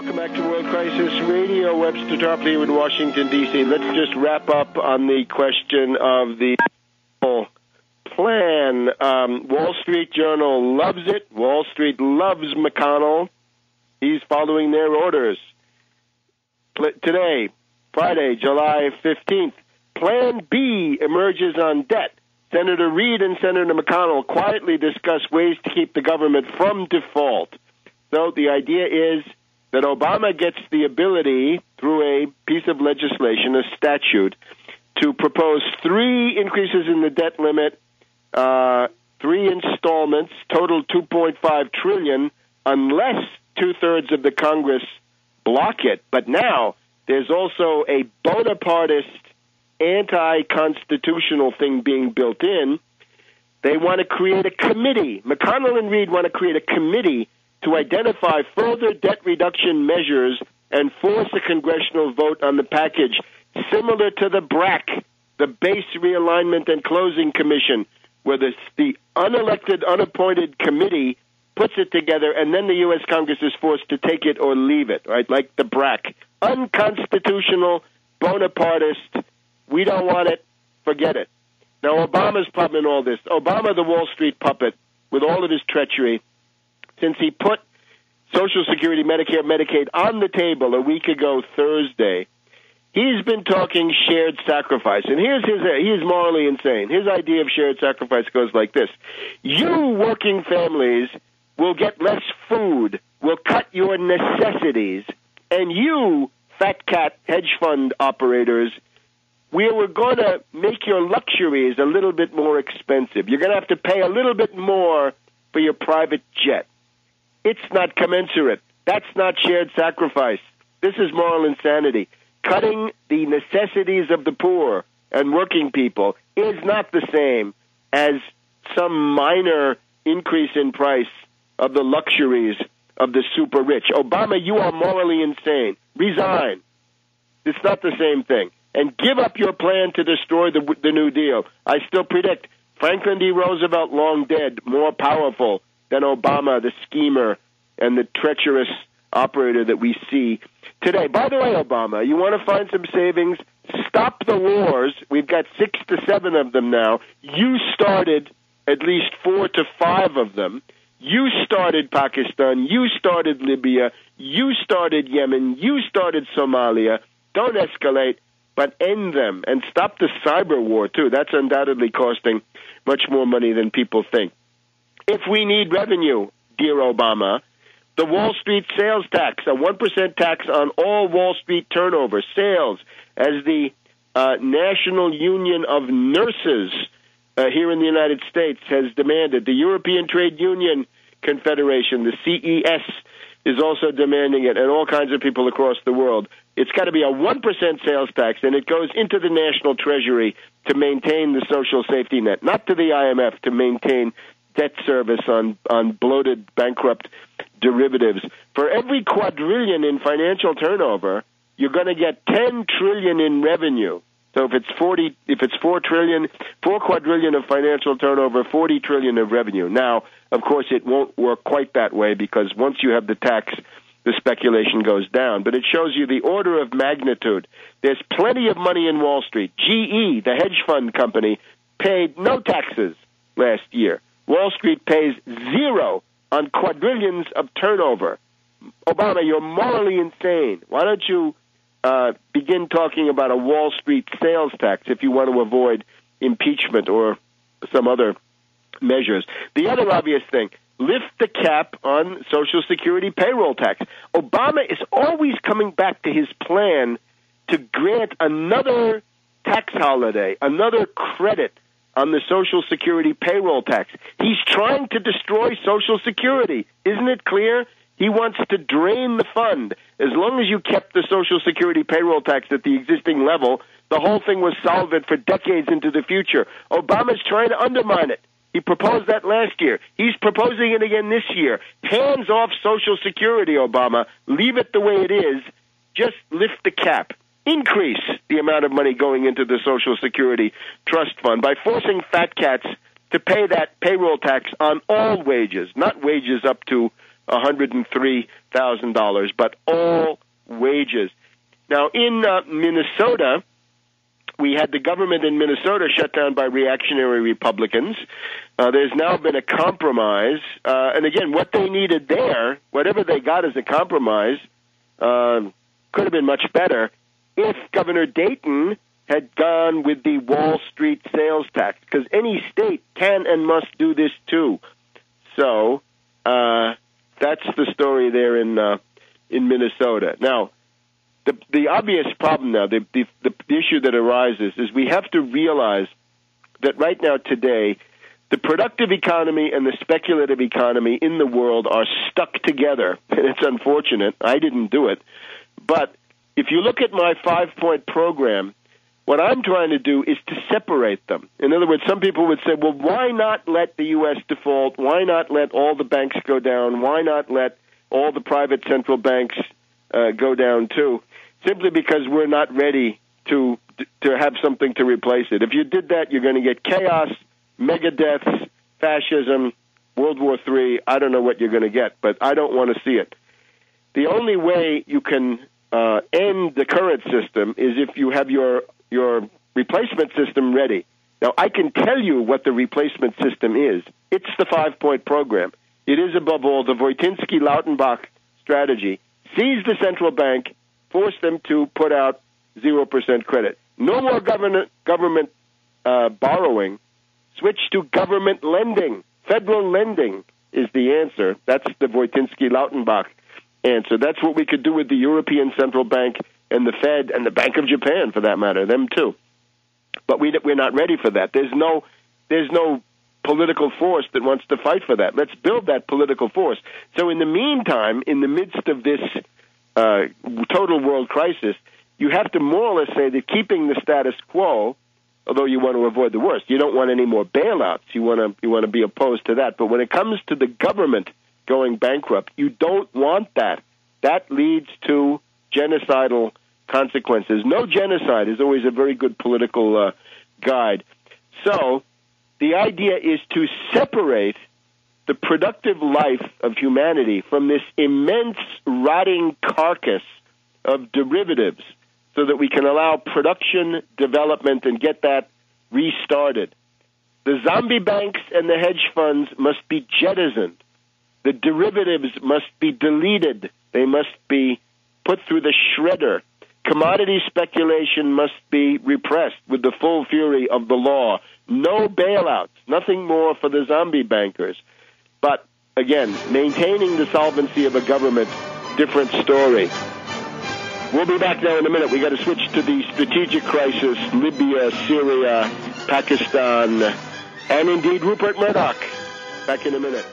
Welcome back to World Crisis Radio. Webster, Tarpley in Washington, D.C. Let's just wrap up on the question of the plan. Wall Street Journal loves it. Wall Street loves McConnell. He's following their orders. Today, Friday, July 15th, Plan B emerges on debt. Senator Reid and Senator McConnell quietly discuss ways to keep the government from default. So the idea is that Obama gets the ability, through a piece of legislation, a statute, to propose 3 increases in the debt limit, 3 installments, total $2.5 trillion, unless 2/3 of the Congress block it. But now there's also a Bonapartist, anti-constitutional thing being built in. They want to create a committee. McConnell and Reid want to create a committee to identify further debt reduction measures and force a congressional vote on the package, similar to the BRAC, the Base Realignment and Closing Commission, where the unelected, unappointed committee puts it together, and then the U.S. Congress is forced to take it or leave it, right? Like the BRAC. Unconstitutional, Bonapartist, we don't want it, forget it. Now, Obama's problem in all this, Obama, the Wall Street puppet, with all of his treachery, since he put Social Security, Medicare, Medicaid on the table a week ago Thursday, he's been talking shared sacrifice. And he's morally insane. His idea of shared sacrifice goes like this. You working families will get less food, will cut your necessities, and you, fat cat hedge fund operators, we're going to make your luxuries a little bit more expensive. You're going to have to pay a little bit more for your private jet. It's not commensurate. That's not shared sacrifice. This is moral insanity. Cutting the necessities of the poor and working people is not the same as some minor increase in price of the luxuries of the super rich. Obama, you are morally insane. Resign. It's not the same thing. And give up your plan to destroy the New Deal. I still predict Franklin D. Roosevelt, long dead, more powerful than Obama, the schemer and the treacherous operator that we see today. By the way, Obama, you want to find some savings? Stop the wars. We've got 6 to 7 of them now. You started at least 4 to 5 of them. You started Pakistan. You started Libya. You started Yemen. You started Somalia. Don't escalate, but end them. And stop the cyber war, too. That's undoubtedly costing much more money than people think. If we need revenue, dear Obama, the Wall Street sales tax, a 1% tax on all Wall Street turnover, sales, as the National Union of Nurses here in the United States has demanded. The European Trade Union Confederation, the CES, is also demanding it, and all kinds of people across the world. It's got to be a 1% sales tax, and it goes into the national treasury to maintain the social safety net, not to the IMF to maintain debt service on bloated, bankrupt derivatives. For every quadrillion in financial turnover, you're going to get 10 trillion in revenue. So if it's 4 quadrillion of financial turnover, 40 trillion of revenue. Now, of course, it won't work quite that way because once you have the tax, the speculation goes down. But it shows you the order of magnitude. There's plenty of money in Wall Street. GE, the hedge fund company, paid no taxes last year. Wall Street pays 0 on quadrillions of turnover. Obama, you're morally insane. Why don't you begin talking about a Wall Street sales tax if you want to avoid impeachment or some other measures? The other obvious thing, lift the cap on Social Security payroll tax. Obama is always coming back to his plan to grant another tax holiday, another credit on the Social Security payroll tax. He's trying to destroy Social Security. Isn't it clear? He wants to drain the fund. As long as you kept the Social Security payroll tax at the existing level, the whole thing was solvent for decades into the future. Obama's trying to undermine it. He proposed that last year. He's proposing it again this year. Hands off Social Security, Obama. Leave it the way it is. Just lift the cap. Increase the amount of money going into the Social Security Trust Fund by forcing fat cats to pay that payroll tax on all wages, not wages up to $103,000, but all wages. Now, in Minnesota, we had the government in Minnesota shut down by reactionary Republicans. There's now been a compromise. And again, what they needed there, whatever they got as a compromise, could have been much better if Governor Dayton had gone with the Wall Street sales tax, because any state can and must do this too. So that's the story there in Minnesota. Now, the obvious problem now, the issue that arises is we have to realize that right now today, the productive economy and the speculative economy in the world are stuck together, and it's unfortunate. I didn't do it. But if you look at my 5-point program, what I'm trying to do is to separate them. In other words, some people would say, well, why not let the U.S. default? Why not let all the banks go down? Why not let all the private central banks go down too? Simply because we're not ready to have something to replace it. If you did that, you're going to get chaos, mega deaths, fascism, World War III. I don't know what you're going to get, but I don't want to see it. The only way you can end the current system is if you have your replacement system ready. Now, I can tell you what the replacement system is. It's the 5-point program. It is, above all, the Voitinsky-Lautenbach strategy. Seize the central bank, force them to put out 0% credit. No more government borrowing. Switch to government lending. Federal lending is the answer. That's the Voitinsky-Lautenbach answer. That's what we could do with the European Central Bank and the Fed and the Bank of Japan, for that matter, them too. But we're not ready for that. There's no political force that wants to fight for that. Let's build that political force. So in the meantime, in the midst of this total world crisis, you have to more or less say that keeping the status quo, although you want to avoid the worst, you don't want any more bailouts. You want to be opposed to that. But when it comes to the government going bankrupt, you don't want that. That leads to genocidal consequences. No genocide is always a very good political guide. So the idea is to separate the productive life of humanity from this immense rotting carcass of derivatives so that we can allow production, development, and get that restarted. The zombie banks and the hedge funds must be jettisoned. The derivatives must be deleted. They must be put through the shredder. Commodity speculation must be repressed with the full fury of the law. No bailouts, nothing more for the zombie bankers. But, again, maintaining the solvency of a government, different story. We'll be back now in a minute. We've got to switch to the strategic crisis, Libya, Syria, Pakistan, and indeed Rupert Murdoch. Back in a minute.